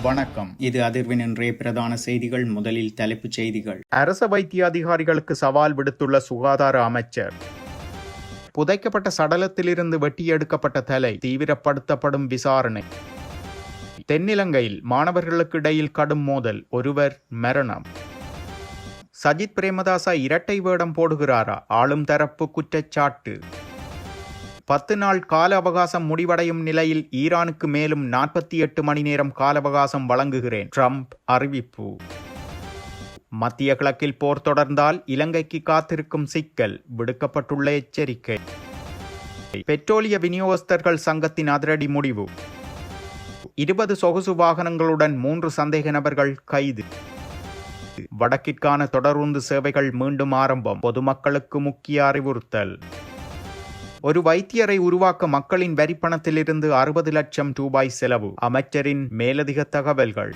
வணக்கம். இது அதிர்வின் இன்றைய பிரதான செய்திகள். முதலில் தலைப்புச் செய்திகள். அரச வைத்திய அதிகாரிகளுக்கு சவால் விடுத்துள்ள சுகாதார அமைச்சர். புதைக்கப்பட்ட சடலத்திலிருந்து வெட்டியெடுக்கப்பட்ட தலை தீவிரப்படுத்தப்படும் விசாரணை. தென்னிலங்கையில் மாணவர்களுக்கு இடையில் கடும் மோதல், ஒருவர் மரணம். சஜித் பிரேமதாச இரட்டை வேடம் போடுகிறாரா? ஆளும் தரப்பு குற்றச்சாட்டு. 10 நாள் கால அவகாசம் முடிவடையும் நிலையில் ஈரானுக்கு மேலும் 48 மணி நேரம் கால அவகாசம் வழங்குகிறேன், ட்ரம்ப் அறிவிப்பு. மத்திய கிழக்கில் போர் தொடர்ந்தால் இலங்கைக்கு காத்திருக்கும் சிக்கல், விடுக்கப்பட்டுள்ள எச்சரிக்கை. பெட்ரோலிய விநியோகஸ்தர்கள் சங்கத்தின் அதிரடி முடிவு. 20 சொகுசு வாகனங்களுடன் 3 சந்தேக நபர்கள் கைது. வடக்கிற்கான தொடருந்து சேவைகள் மீண்டும் ஆரம்பம், பொதுமக்களுக்கு முக்கிய அறிவுறுத்தல். ஒரு வைத்தியரை உருவாக்க மக்களின் வரிப்பணத்திலிருந்து 60 லட்சம் ரூபாய் செலவு, அமைச்சரின் மேலதிக தகவல்கள்.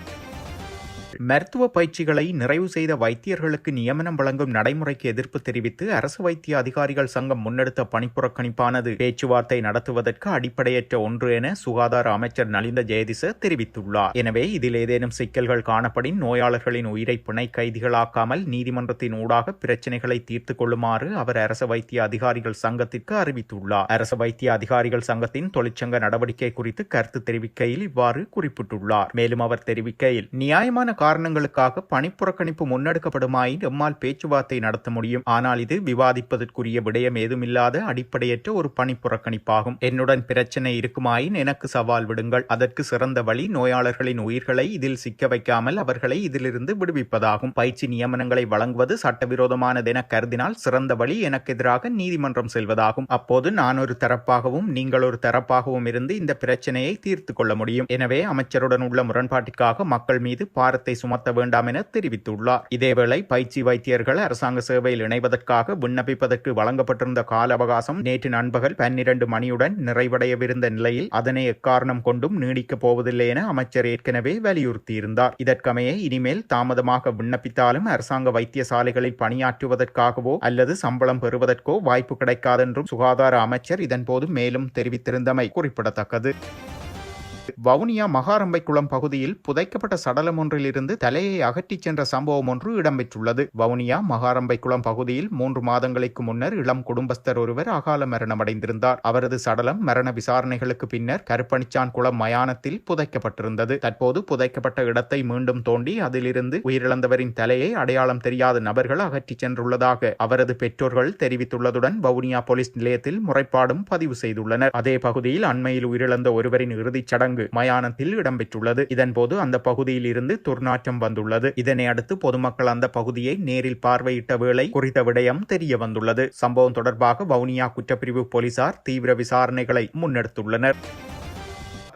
மருத்துவ பயிற்சிகளை நிறைவு செய்த வைத்தியர்களுக்கு நியமனம் வழங்கும் நடைமுறைக்கு எதிர்ப்பு தெரிவித்து அரசு வைத்திய அதிகாரிகள் சங்கம் முன்னெடுத்த பணிப்புறக்கணிப்பானது பேச்சுவார்த்தை நடத்துவதற்கு அடிப்படையற்ற ஒன்று என சுகாதார அமைச்சர் நலிந்த ஜெயதிச தெரிவித்துள்ளார். எனவே இதில் ஏதேனும் சிக்கல்கள் காணப்படின் நோயாளர்களின் உயிரை பிணை கைதிகளாக்காமல் நீதிமன்றத்தின் ஊடாக பிரச்சினைகளை தீர்த்து கொள்ளுமாறு அவர் அரசு வைத்திய அதிகாரிகள் சங்கத்திற்கு அறிவித்துள்ளார். அரசு வைத்திய அதிகாரிகள் சங்கத்தின் தொழிற்சங்க நடவடிக்கை குறித்து கருத்து தெரிவிக்கையில் இவ்வாறு குறிப்பிட்டுள்ளார். மேலும் அவர் தெரிவிக்கையில், நியாயமான காரணங்களுக்காக பணிப்புறக்கணிப்பு முன்னெடுக்கப்படுமாயின் எம்மால் பேச்சுவார்த்தை நடத்த முடியும். ஆனால் இது விவாதிப்பதற்குரிய விடயம் ஏதுமில்லாத அடிப்படையற்ற ஒரு பணிப்புறக்கணிப்பாகும். என்னுடன் பிரச்சனை இருக்குமாயின் எனக்கு சவால் விடுங்கள். அதற்கு சிறந்த வழி நோயாளர்களின் உயிர்களை இதில் சிக்க வைக்காமல் அவர்களை இதிலிருந்து விடுவிப்பதாகும். பயிற்சி நியமனங்களை வழங்குவது சட்டவிரோதமானது என கருதினால் சிறந்த வழி எனக்கு எதிராக நீதிமன்றம் செல்வதாகும். அப்போது நான் ஒரு தரப்பாகவும் நீங்கள் ஒரு தரப்பாகவும் இருந்து இந்த பிரச்சனையை தீர்த்து கொள்ள முடியும். எனவே அமைச்சருடன் உள்ள முரண்பாட்டிற்காக மக்கள் மீது பாரத்தை சுமத்த வேண்டாம் என தெரிவித்துள்ளார். இதேவேளை பயிற்சி வைத்தியர்கள் அரசாங்க சேவையில் இணைவதற்காக விண்ணப்பிப்பதற்கு வழங்கப்பட்டிருந்த கால அவகாசம் நேற்று நண்பகல் 12 மணியுடன் நிறைவடையவிருந்த நிலையில் அதனை எக்காரணம் கொண்டும் நீடிக்கப் போவதில்லை என அமைச்சர் ஏற்கனவே வலியுறுத்தியிருந்தார். இதற்கமைய இனிமேல் தாமதமாக விண்ணப்பித்தாலும் அரசாங்க வைத்தியசாலைகளில் பணியாற்றுவதற்காகவோ அல்லது சம்பளம் பெறுவதற்கோ வாய்ப்பு கிடைக்காதென்றும் சுகாதார அமைச்சர் இதன்போது மேலும் தெரிவித்திருந்தமை குறிப்பிடத்தக்கது. வவுனியா மகாரம்பைக்குளம் பகுதியில் புதைக்கப்பட்ட சடலம் ஒன்றிலிருந்து தலையை அகற்றிச் சென்ற சம்பவம் ஒன்று இடம்பெற்றுள்ளது. வவுனியா மகாரம்பைக்குளம் பகுதியில் 3 மாதங்களுக்கு முன்னர் இளம் குடும்பஸ்தர் ஒருவர் அகால மரணமடைந்திருந்தார். அவரது சடலம் மரண விசாரணைகளுக்கு பின்னர் கருப்பணிச்சான் குளம் மயானத்தில் புதைக்கப்பட்டிருந்தது. தற்போது புதைக்கப்பட்ட இடத்தை மீண்டும் தோண்டி அதிலிருந்து உயிரிழந்தவரின் தலையை அடையாளம் தெரியாத நபர்கள் அகற்றிச் சென்றுள்ளதாக அவரது பெற்றோர்கள் தெரிவித்துள்ளதுடன் வவுனியா போலீஸ் நிலையத்தில் முறைப்பாடும் பதிவு செய்துள்ளனர். அதே பகுதியில் அண்மையில் உயிரிழந்த ஒருவரின் இறுதிச் சடங்கு மயானத்தில் இடம்பெற்றுள்ளது. இதன்போது அந்த பகுதியில் இருந்து துர்நாற்றம் வந்துள்ளது. இதனை அடுத்து பொதுமக்கள் அந்த பகுதியை நேரில் பார்வையிட்ட வேளை குறித்த விடயம் தெரிய வந்துள்ளது. சம்பவம் தொடர்பாக வவுனியா குற்றப்பிரிவு போலீசார் தீவிர விசாரணைகளை முன்னெடுத்துள்ளனர்.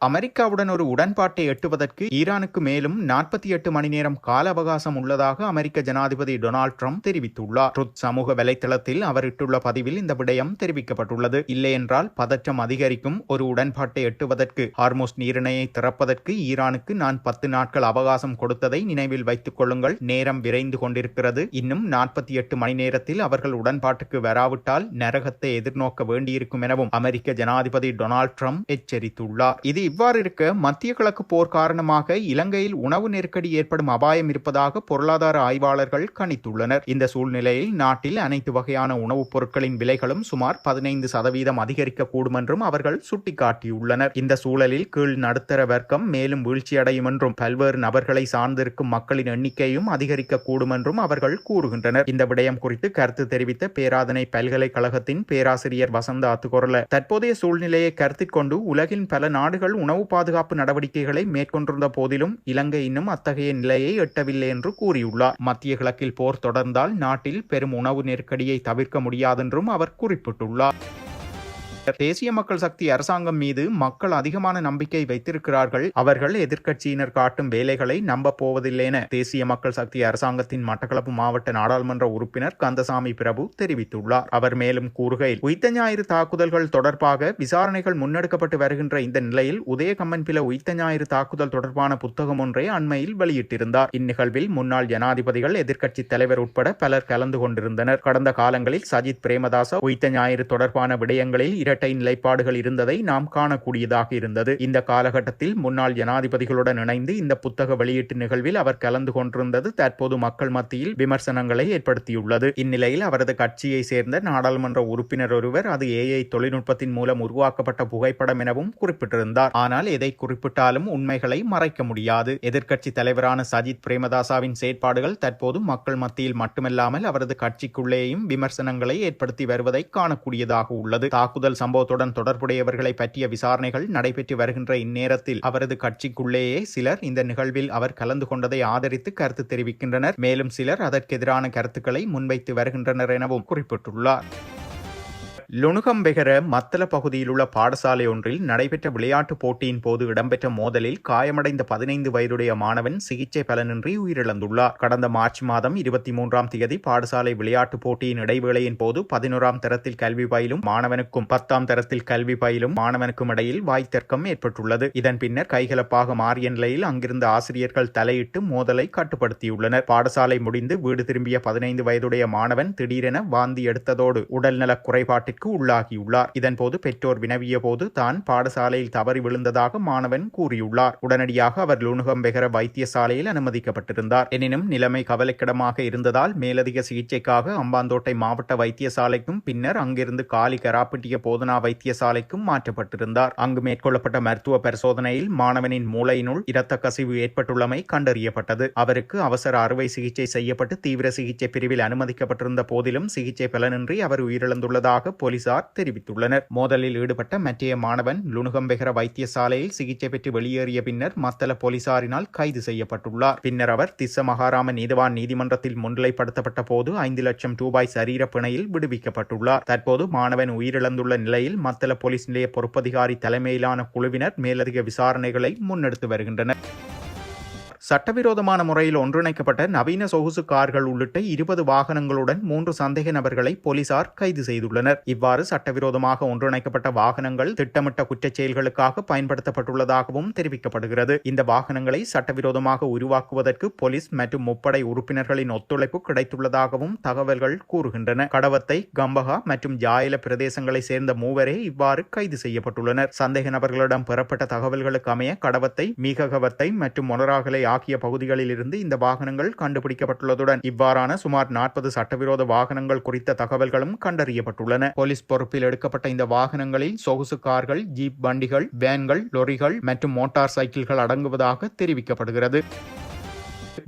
அமெரிக்காவுடன் ஒரு உடன்பாட்டை எட்டுவதற்கு ஈரானுக்கு மேலும் 48 மணி நேரம் கால அவகாசம் உள்ளதாக அமெரிக்க ஜனாதிபதி டொனால்ட் ட்ரம்ப் தெரிவித்துள்ளார். ட்ருத் சமூக வலைத்தளத்தில் அவர் இட்டுள்ள பதிவில் இந்த விடயம் தெரிவிக்கப்பட்டுள்ளது. இல்லையென்றால் பதற்றம் அதிகரிக்கும். ஒரு உடன்பாட்டை எட்டுவதற்கு ஹார்முஸ் நீரிணையை திறப்பதற்கு ஈரானுக்கு நான் 10 நாட்கள் அவகாசம் கொடுத்ததை நினைவில் வைத்துக் கொள்ளுங்கள். நேரம் விரைந்து கொண்டிருக்கிறது. இன்னும் 48 மணி நேரத்தில் அவர்கள் உடன்பாட்டுக்கு வராவிட்டால் நரகத்தை எதிர்நோக்க வேண்டியிருக்கும் எனவும் அமெரிக்க ஜனாதிபதி டொனால்ட் ட்ரம்ப் எச்சரித்துள்ளார். இது இவ்வாறு இருக்க மத்திய கிழக்கு போர் காரணமாக இலங்கையில் உணவு நெருக்கடி ஏற்படும் அபாயம் இருப்பதாக பொருளாதார ஆய்வாளர்கள் கணித்துள்ளனர். இந்த சூழ்நிலையில் நாட்டில் அனைத்து வகையான உணவுப் பொருட்களின் விலைகளும் சுமார் 15% அதிகரிக்கக்கூடும் என்றும் அவர்கள் சுட்டிக்காட்டியுள்ளனர். இந்த சூழலில் கீழ் நடுத்தர வர்க்கம் மேலும் வீழ்ச்சியடையும் என்றும் பல்வேறு நபர்களை சார்ந்திருக்கும் மக்களின் எண்ணிக்கையும் அதிகரிக்கக்கூடும் என்றும் அவர்கள் கூறுகின்றனர். இந்த விடயம் குறித்து கருத்து தெரிவித்த பேராதனை பல்கலைக்கழகத்தின் பேராசிரியர் வசந்த அத்துக்கொரல, தற்போதைய சூழ்நிலையை கருத்தில் கொண்டு உலகின் பல நாடுகள் உணவு பாதுகாப்பு நடவடிக்கைகளை மேற்கொண்டிருந்த போதிலும் இலங்கை இன்னும் அத்தகைய நிலையை எட்டவில்லை என்று கூறியுள்ளார். மத்திய கிழக்கில் போர் தொடர்ந்தால் நாட்டில் பெரும் உணவு நெருக்கடியை தவிர்க்க முடியாதென்றும் அவர் குறிப்பிட்டுள்ளார். தேசிய மக்கள் சக்தி அரசாங்கம் மீது மக்கள் அதிகமான நம்பிக்கை வைத்திருக்கிறார்கள். அவர்கள் எதிர்க்கட்சியினர் காட்டும் வேலைகளை நம்ப போவதில்லை என தேசிய மக்கள் சக்தி அரசாங்கத்தின் மட்டக்களப்பு மாவட்ட நாடாளுமன்ற உறுப்பினர் கந்தசாமி பிரபு தெரிவித்துள்ளார். அவர் மேலும் கூறுகையில், உயிர்த்த ஞாயிறு தாக்குதல்கள் தொடர்பாக விசாரணைகள் முன்னெடுக்கப்பட்டு வருகின்ற இந்த நிலையில் உதயகம்மன்பில உயிர்த்த ஞாயிறு தாக்குதல் தொடர்பான புத்தகம் ஒன்றை அண்மையில் வெளியிட்டிருந்தார். இந்நிகழ்வில் முன்னாள் ஜனாதிபதிகள், எதிர்க்கட்சி தலைவர் உட்பட பலர் கலந்து கொண்டிருந்தனர். கடந்த காலங்களில் சஜித் பிரேமதாச உயிர்த்த ஞாயிறு தொடர்பான விடயங்களில் இரட்டை நிலைப்பாடுகள் இருந்ததை நாம் காணக்கூடியதாக இருந்தது. இந்த காலகட்டத்தில் முன்னாள் ஜனாதிபதிகளுடன் இணைந்து இந்த புத்தக வெளியீட்டு நிகழ்வில் அவர் கலந்து கொண்டிருந்தது தற்போது மக்கள் மத்தியில் விமர்சனங்களை ஏற்படுத்தியுள்ளது. இந்நிலையில் அவரது கட்சியை சேர்ந்த நாடாளுமன்ற உறுப்பினர் ஒருவர் அது AI தொழில்நுட்பத்தின் மூலம் உருவாக்கப்பட்ட புகைப்படம் எனவும் குறிப்பிட்டிருந்தார். ஆனால் எதை குறிப்பிட்டாலும் உண்மைகளை மறைக்க முடியாது. எதிர்க்கட்சி தலைவரான சஜித் பிரேமதாசவின் செயற்பாடுகள் தற்போது மக்கள் மத்தியில் மட்டுமல்லாமல் அவரது கட்சிக்குள்ளேயும் விமர்சனங்களை ஏற்படுத்தி வருவதை காணக்கூடியதாக உள்ளது. தாக்குதல் சம்பவத்துடன் தொடர்புடையவர்களை பற்றிய விசாரணைகள் நடைபெற்று வருகின்ற இந்நேரத்தில் அவரது கட்சிக்குள்ளேயே சிலர் இந்த நிகழ்வில் அவர் கலந்து கொண்டதை ஆதரித்து கருத்து தெரிவிக்கின்றனர். மேலும் சிலர் அதற்கெதிரான கருத்துக்களை முன்வைத்து வருகின்றனர் எனவும் குறிப்பிட்டுள்ளார். லுணுகம்பெகர மத்தள பகுதியில் உள்ள பாடசாலை ஒன்றில் நடைபெற்ற விளையாட்டுப் போட்டியின் போது இடம்பெற்ற மோதலில் காயமடைந்த 15 வயதுடைய மாணவன் சிகிச்சை பலனின்றி உயிரிழந்துள்ளார். கடந்த மார்ச் மாதம் 23ஆம் தேதி பாடசாலை விளையாட்டுப் போட்டியின் இடைவேளையின் போது 11ஆம் தரத்தில் கல்வி பயிலும் மாணவனுக்கும் 10ஆம் தரத்தில் கல்வி பயிலும் மாணவனுக்கும் இடையில் வாய்த்தர்க்கம் ஏற்பட்டுள்ளது. இதன் பின்னர் கைகலப்பாக மாறிய நிலையில் அங்கிருந்த ஆசிரியர்கள் தலையிட்டு மோதலை கட்டுப்படுத்தியுள்ளனர். பாடசாலை முடிந்து வீடு திரும்பிய 15 வயதுடைய மாணவன் திடீரென வாந்தி எடுத்ததோடு உடல்நலக் குறைபாட்டிற்கு உள்ளாகியுள்ளார். இதன்போது பெற்றோர் வினவிய போது தான் பாடசாலையில் தவறி விழுந்ததாக மாணவன் கூறியுள்ளார். உடனடியாக அவர் லுணுகம்பெகர வைத்தியசாலையில் அனுமதிக்கப்பட்டிருந்தார். எனினும் நிலைமை கவலைக்கிடமாக இருந்ததால் மேலதிக சிகிச்சைக்காக அம்பாந்தோட்டை மாவட்ட வைத்தியசாலைக்கும் பின்னர் அங்கிருந்து காலி கராப்பிட்டிய போதனா வைத்தியசாலைக்கும் மாற்றப்பட்டிருந்தார். அங்கு மேற்கொள்ளப்பட்ட மருத்துவ பரிசோதனையில் மாணவனின் மூளையினுள் இரத்த கசிவு ஏற்பட்டுள்ளமை கண்டறியப்பட்டது. அவருக்கு அவசர அறுவை சிகிச்சை செய்யப்பட்டு தீவிர சிகிச்சை பிரிவில் அனுமதிக்கப்பட்டிருந்த போதிலும் சிகிச்சை பலனின்றி அவர் உயிரிழந்துள்ளதாக போலீசார் தெரிவித்துள்ளனர். மோதலில் ஈடுபட்ட மற்றைய மாணவன் லுணுகம்பெகர வைத்தியசாலையில் சிகிச்சை பெற்று வெளியேறிய பின்னர் மத்தள போலீசாரினால் கைது செய்யப்பட்டுள்ளார். பின்னர் அவர் திஸ்ஸ மகாராம நீதவான் நீதிமன்றத்தில் முன்னிலைப்படுத்தப்பட்ட போது 5 லட்சம் ரூபாய் சரீர பிணையில் விடுவிக்கப்பட்டுள்ளார். தற்போது மாணவன் உயிரிழந்துள்ள நிலையில் மத்தள போலீஸ் நிலைய பொறுப்பதிகாரி தலைமையிலான குழுவினர் மேலதிக விசாரணைகளை முன்னெடுத்து வருகின்றனர். சட்டவிரோதமான முறையில் ஒன்றிணைக்கப்பட்ட நவீன சொகுசு கார்கள் உள்ளிட்ட 20 வாகனங்களுடன் 3 சந்தேக நபர்களை போலீசார் கைது செய்துள்ளனர். இவ்வாறு சட்டவிரோதமாக ஒன்றிணைக்கப்பட்ட வாகனங்கள் திட்டமிட்ட குற்றச் செயல்களுக்காக பயன்படுத்தப்பட்டுள்ளதாகவும் தெரிவிக்கப்படுகிறது. இந்த வாகனங்களை சட்டவிரோதமாக உருவாக்குவதற்கு போலீஸ் மற்றும் முப்படை உறுப்பினர்களின் ஒத்துழைப்பு கிடைத்துள்ளதாகவும் தகவல்கள் கூறுகின்றன. கடவத்தை, கம்பகா மற்றும் ஜாயல பிரதேசங்களை சேர்ந்த மூவரே இவ்வாறு கைது செய்யப்பட்டுள்ளனர். சந்தேக நபர்களிடம் பெறப்பட்ட தகவல்களுக்கு அமைய கடவத்தை, மீககவத்தை மற்றும் மொனராகலை ஆகிய பகுதிகளில் இருந்து இந்த வாகனங்கள் கண்டுபிடிக்கப்பட்டுள்ளதுடன் இவ்வாறான சுமார் 40 சட்டவிரோத வாகனங்கள் குறித்த தகவல்களும் கண்டறியப்பட்டுள்ளன. போலீஸ் பொறுப்பில் எடுக்கப்பட்ட இந்த வாகனங்களில் சொகுசு கார்கள், ஜீப் வண்டிகள், வேன்கள், லொரிகள் மற்றும் மோட்டார் சைக்கிள்கள் அடங்குவதாக தெரிவிக்கப்படுகிறது.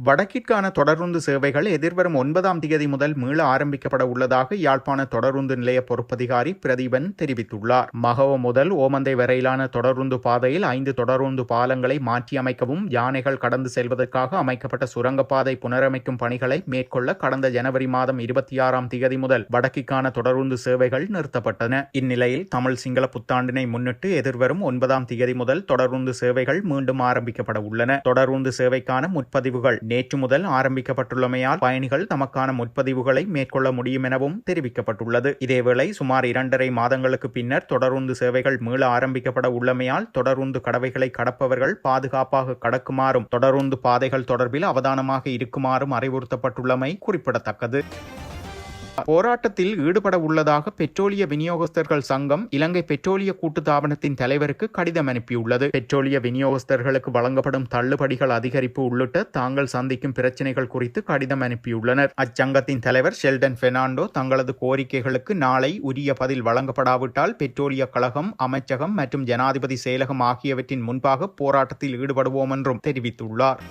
வடக்கிற்கான தொடருந்து சேவைகள் எதிர்வரும் 9ஆம் தேதி முதல் மீள ஆரம்பிக்கப்பட உள்ளதாக யாழ்ப்பாண தொடருந்து நிலைய பொறுப்பதிகாரி பிரதீபன் தெரிவித்துள்ளார். மகவ முதல் ஓமந்தை வரையிலான தொடருந்து பாதையில் 5 தொடருந்து பாலங்களை மாற்றியமைக்கவும் யானைகள் கடந்து செல்வதற்காக அமைக்கப்பட்ட சுரங்கப்பாதை புனரமைக்கும் பணிகளை மேற்கொள்ள கடந்த ஜனவரி மாதம் 26ஆம் தேதி முதல் வடக்கிற்கான தொடருந்து சேவைகள் நிறுத்தப்பட்டன. இந்நிலையில் தமிழ் சிங்கள புத்தாண்டினை முன்னிட்டு எதிர்வரும் 9ஆம் தேதி முதல் தொடருந்து சேவைகள் மீண்டும் ஆரம்பிக்கப்பட உள்ளன. தொடருந்து சேவைக்கான முற்பதிவுகள் நேற்று முதல் ஆரம்பிக்கப்பட்டுள்ளமையால் பயணிகள் தமக்கான முற்பதிவுகளை மேற்கொள்ள முடியும் எனவும் தெரிவிக்கப்பட்டுள்ளது. இதேவேளை சுமார் 2.5 மாதங்களுக்கு பின்னர் தொடருந்து சேவைகள் மீள ஆரம்பிக்கப்பட உள்ளமையால் தொடருந்து கடவைகளை கடப்பவர்கள் பாதுகாப்பாக கடக்குமாறும் தொடருந்து பாதைகள் தொடர்பில் அவதானமாக இருக்குமாறும் அறிவுறுத்தப்பட்டுள்ளமை குறிப்பிடத்தக்கது. போராட்டத்தில் ஈடுபட உள்ளதாக பெட்ரோலிய விநியோகஸ்தர்கள் சங்கம் இலங்கை பெட்ரோலிய கூட்டுத்தாபனத்தின் தலைவருக்கு கடிதம் அனுப்பியுள்ளது. பெட்ரோலிய விநியோகஸ்தர்களுக்கு வழங்கப்படும் தள்ளுபடிகள் அதிகரிப்பு உள்ளிட்ட தாங்கள் சந்திக்கும் பிரச்சினைகள் குறித்து கடிதம் அனுப்பியுள்ளனர். அச்சங்கத்தின் தலைவர் ஷெல்டன் பெர்னாண்டோ தங்களது கோரிக்கைகளுக்கு நாளை உரிய பதில் வழங்கப்படாவிட்டால் பெட்ரோலிய கழகம், அமைச்சகம் மற்றும் ஜனாதிபதி செயலகம் ஆகியவற்றின் முன்பாக போராட்டத்தில் ஈடுபடுவோம் என்றும் தெரிவித்துள்ளார்.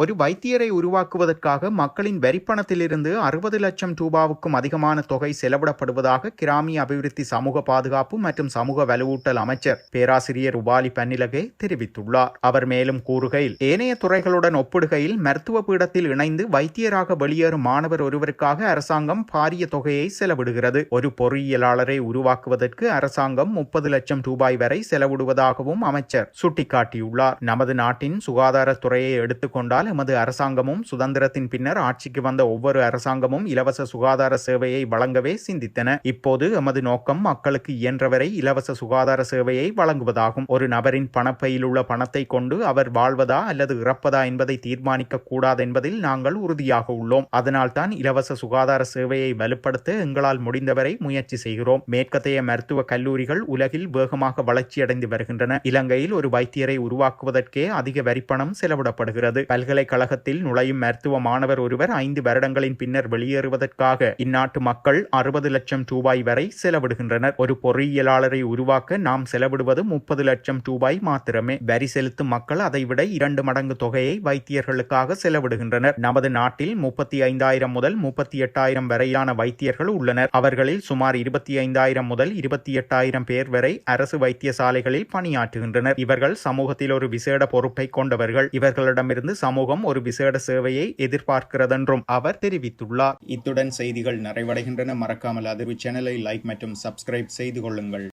ஒரு வைத்தியரை உருவாக்குவதற்காக மக்களின் வரிப்பணத்திலிருந்து 60 லட்சம் ரூபாவுக்கும் அதிகமான தொகை செலவிடப்படுவதாக கிராமிய அபிவிருத்தி, சமூக பாதுகாப்பு மற்றும் சமூக வலுவூட்டல் அமைச்சர் பேராசிரியர் உபாலி பன்னிலகே தெரிவித்துள்ளார். அவர் மேலும் கூறுகையில், ஏனைய துறைகளுடன் ஒப்பிடுகையில் மருத்துவ பீடத்தில் இணைந்து வைத்தியராக வெளியேறும் மாணவர் ஒருவருக்காக அரசாங்கம் பாரிய தொகையை செலவிடுகிறது. ஒரு பொறியியலாளரை உருவாக்குவதற்கு அரசாங்கம் 30 லட்சம் ரூபாய் வரை செலவிடுவதாகவும் அமைச்சர் சுட்டிக்காட்டியுள்ளார். நமது நாட்டின் சுகாதாரத்துறையை எடுத்துக்கொண்டால் ஏனென்றால் எமது அரசாங்கமும் சுதந்திரத்தின் பின்னர் ஆட்சிக்கு வந்த ஒவ்வொரு அரசாங்கமும் இலவச சுகாதார சேவையை வழங்கவே சிந்தித்தன. இப்போது எமது நோக்கம் மக்களுக்கு இயன்றவரை இலவச சுகாதார சேவையை வழங்குவதாகும். ஒரு நபரின் பணப்பையில் உள்ள பணத்தை கொண்டு அவர் வாழ்வதா அல்லது இறப்பதா என்பதை தீர்மானிக்க கூடாது என்பதில் நாங்கள் உறுதியாக உள்ளோம். அதனால்தான் இலவச சுகாதார சேவையை வலுப்படுத்த எங்களால் முடிந்தவரை முயற்சி செய்கிறோம். மேற்கத்தைய மருத்துவ கல்லூரிகள் உலகில் வேகமாக வளர்ச்சியடைந்து வருகின்றன. இலங்கையில் ஒரு வைத்தியரை உருவாக்குவதற்கே அதிக வரிப்பணம் செலவிடப்படுகிறது. பல்கலைக்கழகத்தில் நுழையும் மருத்துவ மாணவர் ஒருவர் 5 வருடங்களின் பின்னர் வெளியேறுவதற்காக இந்நாட்டு மக்கள் 60 லட்சம் ரூபாய் வரை செலவிடுகின்றனர். ஒரு பொறியியலாளரை உருவாக்க நாம் செலவிடுவது 30 லட்சம் ரூபாய் மாத்திரமே. வரி செலுத்தும் மக்கள் அதைவிட 2 மடங்கு தொகையை வைத்தியர்களுக்காக செலவிடுகின்றனர். நமது நாட்டில் 35,000 முதல் 38,000 வரையிலான வைத்தியர்கள் உள்ளனர். அவர்களில் சுமார் 25,000 முதல் 28,000 பேர் வரை அரசு வைத்தியசாலைகளில் பணியாற்றுகின்றனர். இவர்கள் சமூகத்தில் ஒரு விசேட பொறுப்பை கொண்டவர்கள். இவர்களிடமிருந்து சமூகம் ஒரு விசேட சேவையை எதிர்பார்க்கிறதென்றும் அவர் தெரிவித்துள்ளார். இத்துடன் செய்திகள் நிறைவடைகின்றன. மறக்காமல் அதிர்வு சேனலை லைக் மற்றும் சப்ஸ்கிரைப் செய்து கொள்ளுங்கள்.